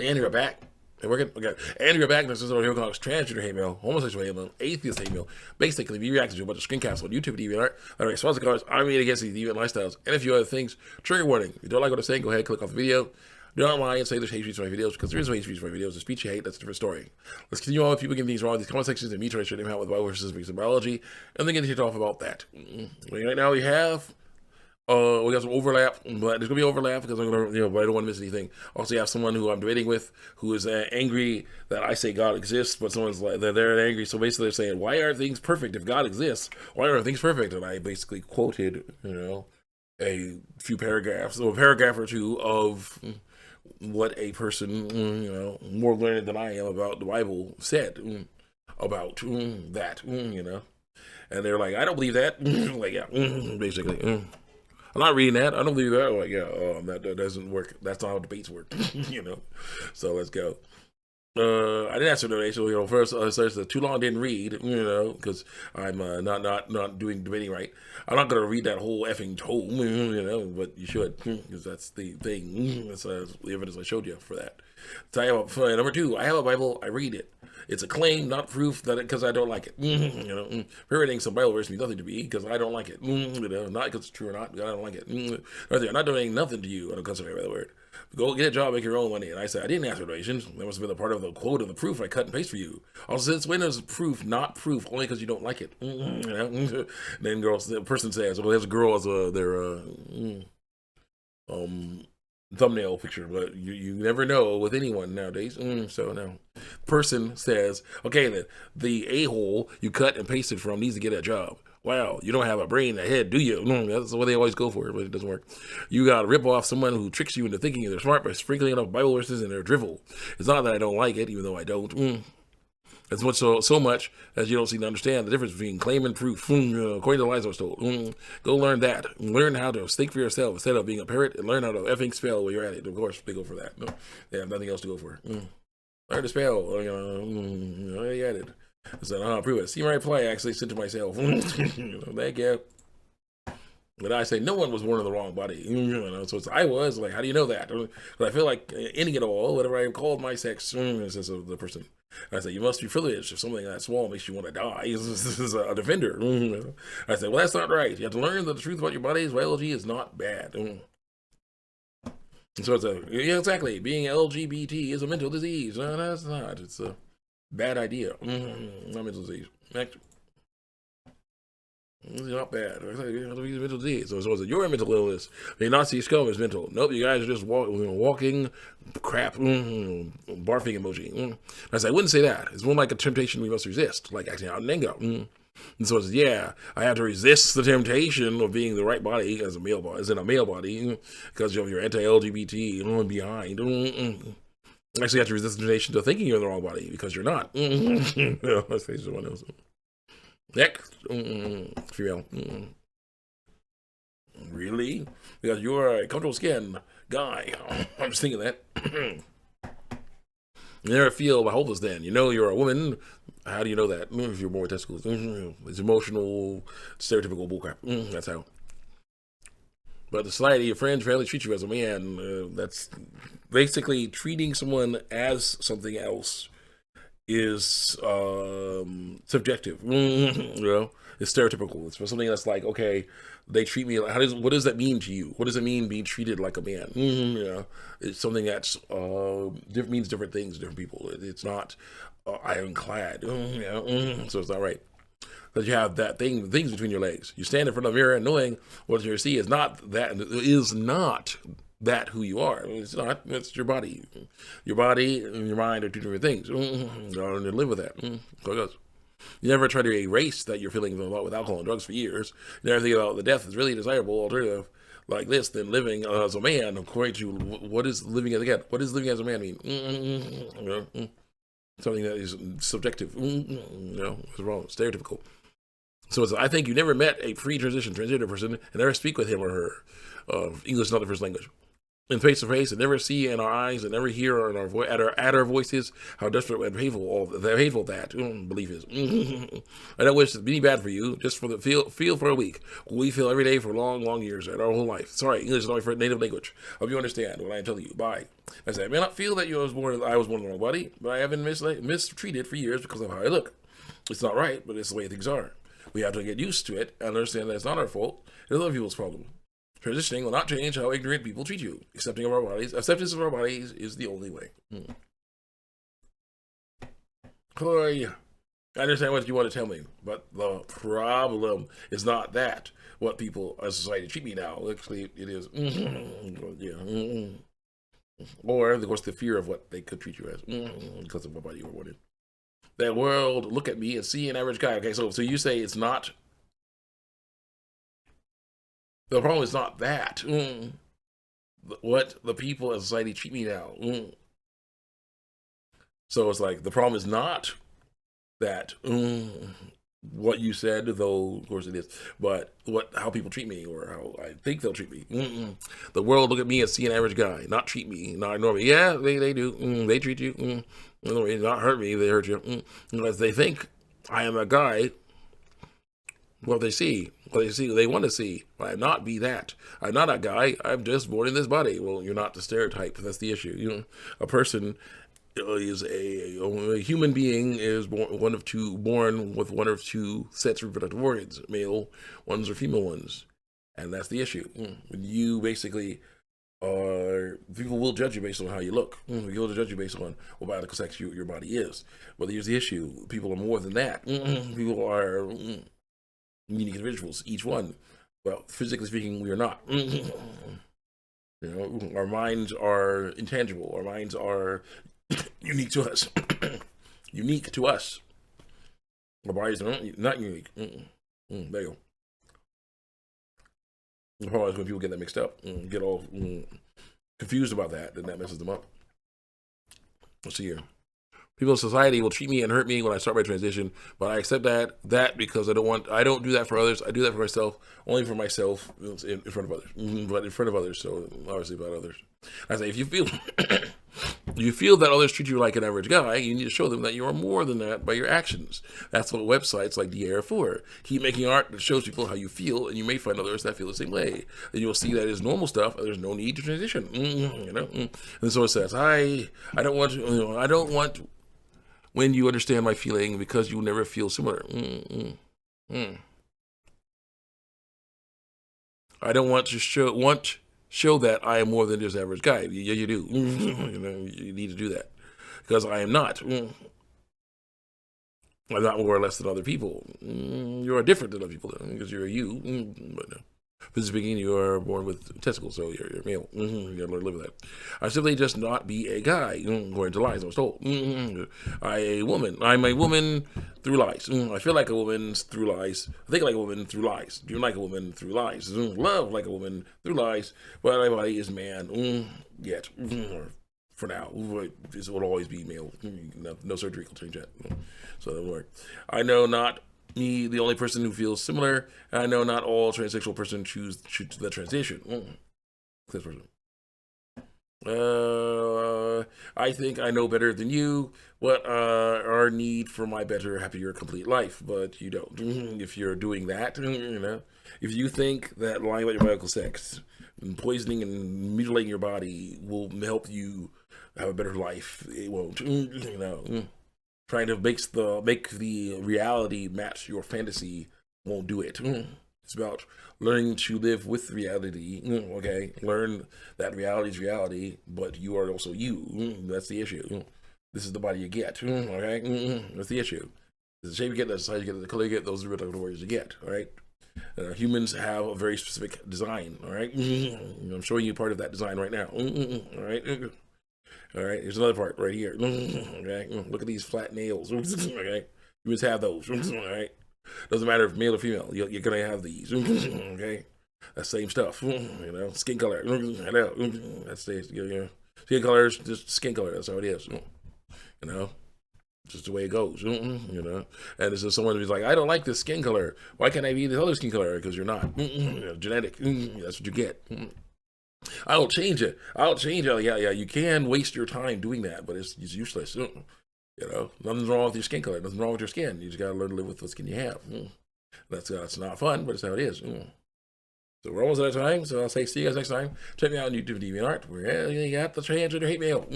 And you're back. And we're gonna okay. And you're back. This is what here calls transgender hate mail, homosexual hate mail, atheist hate mail. Basically, we reacted to a bunch of screencasts on YouTube, DeviantArt, sponsor cards, army against these deviant lifestyles, and a few other things. Trigger warning. If you don't like what I'm saying, go ahead and click off the video. Do not lie and say there's hate speech for my videos, because there is hate speech for my videos. The speech you hate, that's a different story. Let's continue on with people getting things wrong. These comment sections and me trying to straighten them out with Bible verses and biology, and then get hit off about that. Right now we have we got some overlap, but there's gonna be overlap because I'm gonna, but I don't want to miss anything. Also, you have someone who I'm debating with who is angry that I say God exists, but someone's like they're angry. So basically, they're saying, "Why aren't things perfect if God exists? Why aren't things perfect?" And I basically quoted, a few paragraphs, so a paragraph or two of what a person, more learned than I am about the Bible said about that, and they're like, "I don't believe that." Like, yeah, basically. I'm not reading that. I don't believe that. Like, yeah, that doesn't work. That's not how debates work, So let's go. I didn't answer the donation. First, says that too long didn't read, because I'm not doing debating right. I'm not gonna read that whole effing tome, but you should, because that's the thing. That's the evidence I showed you for that. So number two, I have a Bible. I read it. It's a claim, not proof that because I don't like it. Parroting some Bible verse means nothing to me because I don't like it. Not because it's true or not, because I don't like it. I'm not doing nothing to you. I don't consider by the word. Go get a job, make your own money. And I said, I didn't ask for donations. That must have been a part of the quote of the proof I cut and paste for you. Also, since when is proof not proof only because you don't like it? Then the person says, well, there's a girl as their thumbnail picture, but you never know with anyone nowadays. So now, person says, okay, then the a-hole you cut and pasted from needs to get a job. Wow, you don't have a brain, a head, do you? That's what they always go for, but it doesn't work. You got to rip off someone who tricks you into thinking they're smart by sprinkling enough Bible verses in their drivel. It's not that I don't like it, even though I don't. As much so much as you don't seem to understand the difference between claim and proof. According to the lies I was told. Go learn that. Learn how to think for yourself instead of being a parrot, and learn how to effing spell while you're at it. Of course, they go for that. They have nothing else to go for. Learn to spell. You at it. I said, prove it. See my reply I actually sent to myself. Thank you. But I say no one was born in the wrong body. So it's I was like, how do you know that? But I feel like ending it all, whatever I called my sex, says the person. I say, you must be privileged if something that small makes you want to die. This is a defender. I said, well, that's not right. You have to learn that the truth about your body's biology is not bad. So it's yeah, exactly. Being LGBT is a mental disease. No, that's not. It's a bad idea. Not mental disease. It's not bad. It's a mental disease. So it's your mental illness. The Nazi scum is mental. Nope, you guys are just walking crap. Barfing emoji. I said, I wouldn't say that. It's more like a temptation we must resist, like acting out in anger. And so it's, yeah, I have to resist the temptation of being the right body as a male body, as in a male body, because of your anti-LGBT and behind. Actually, you have to resist the temptation to thinking you're in the wrong body because you're not. Let's face someone else. Next, female. Really? Because you're a comfortable skin guy. I'm just thinking that. You never feel hopeless then. You know you're a woman. How do you know that? If you're born with testicles. It's emotional, stereotypical bullcrap. That's how. But the society, your friends, family treat you as a man. That's basically treating someone as something else is subjective. It's stereotypical. It's for something that's like, okay, they treat me like, what does that mean to you? What does it mean being treated like a man? It's something that's means different things to different people. It's not ironclad. So it's not right. Because you have that things between your legs. You stand in front of a mirror and knowing what you see is not that who you are. It's not. It's your body. Your body and your mind are two different things. And live with that. So it goes. You never try to erase that you're feeling with alcohol and drugs for years. You never think about the death is really a desirable alternative like this than living as a man. According to what is living as a man mean? Something that is subjective. It's wrong. Stereotypical. So I think you never met a pre-transition transgender person and never speak with him or her. English is not the first language. in face to face, and never see in our eyes, and never hear in our at our voices how desperate and hateful that belief is. I don't wish to be bad for you, just for the feel for a week. We feel every day for long years and our whole life. Sorry, English is not my native language. I hope you understand what I am telling you. Bye. I say I may not feel that I was born in the wrong body, but I have been mistreated for years because of how I look. It's not right, but it's the way things are. We have to get used to it and understand that it's not our fault. It's other people's problem. Transitioning will not change how ignorant people treat you. Acceptance of our bodies is the only way. Oh, yeah. I understand what you want to tell me, but the problem is not that what people as society treat me now. Actually, it is. Or, of course, the fear of what they could treat you as because of what body you were born in. That world, look at me and see an average guy. Okay, so you say it's not. The problem is not that. What the people in society treat me now. So it's like the problem is not that what you said, though of course it is, but how people treat me or how I think they'll treat me. The world look at me and see an average guy, not treat me, not ignore me. Yeah, they do. They treat you. Not hurt me, they hurt you. Unless they think I am a guy. What they want to see. I'm not be that. I'm not a guy. I'm just born in this body. Well, you're not the stereotype. That's the issue. A person is a human being is born with one of two sets of reproductive organs, male ones or female ones, and that's the issue. When you basically people will judge you based on how you look. People will judge you based on what biological sex your body is. But here's the issue: people are more than that. People are unique individuals, each one. Well, physically speaking, we are not. Our minds are intangible. Our minds are unique to us. Unique to us. Our bodies are not unique. There you go. The problem is when people get that mixed up, get all confused about that, then that messes them up. Let's see here. People in society will treat me and hurt me when I start my transition, but I accept that because I don't do that for others. I do that for myself, only for myself in front of others, but in front of others. So obviously about others. I say if you feel you feel that others treat you like an average guy, you need to show them that you are more than that by your actions. That's what websites like the are for. Keep making art that shows people how you feel, and you may find others that feel the same way. Then you'll see that it's normal stuff, and there's no need to transition. And so it says, I don't want when you understand my feeling because you will never feel similar. I don't want to show that I am more than just average guy. Yeah, you do. You need to do that because I am not. I'm not more or less than other people. You are different than other people because you're you. But no. Physically speaking, you are born with testicles, so you're male. You gotta learn to live with that. I simply just not be a guy, according to lies I was told. I'm a woman through lies. I feel like a woman through lies. I think like a woman through lies. Dream like a woman through lies. Love like a woman through lies. But my body is man. Yet. For now. It will always be male. No surgery will change that. So that won't work. I know not me, the only person who feels similar. I know not all transsexual persons choose the transition. This person. I think I know better than you what our need for my better, happier, complete life, but you don't. If you're doing that, if you think that lying about your biological sex, and poisoning and mutilating your body will help you have a better life, it won't. Trying to make the reality match your fantasy won't do it. It's about learning to live with reality. Okay, learn that reality is reality, but you are also you. That's the issue. This is the body you get. Okay, that's the issue. This is the shape you get. That's how you get the color you get. Those are the words you get. All right. Humans have a very specific design. All right. I'm showing you part of that design right now. All right. All right, here's another part right here. Okay, look at these flat nails. Okay, you just have those. All right, doesn't matter if male or female, you're gonna have these. Okay, that same stuff. Skin color. I know. That's the skin color is just skin color. That's how it is. Just the way it goes. And this is someone who's like, I don't like this skin color. Why can't I be this other skin color? Because you're not. Genetic. That's what you get. I'll change it. I'll change it. Yeah, yeah. You can waste your time doing that, but it's useless. Nothing's wrong with your skin color. Nothing wrong with your skin. You just gotta learn to live with the skin you have. That's not fun, but it's how it is. So we're almost out of time. So I'll say see you guys next time. Check me out on YouTube, DeviantArt, where you got the transgender hate mail.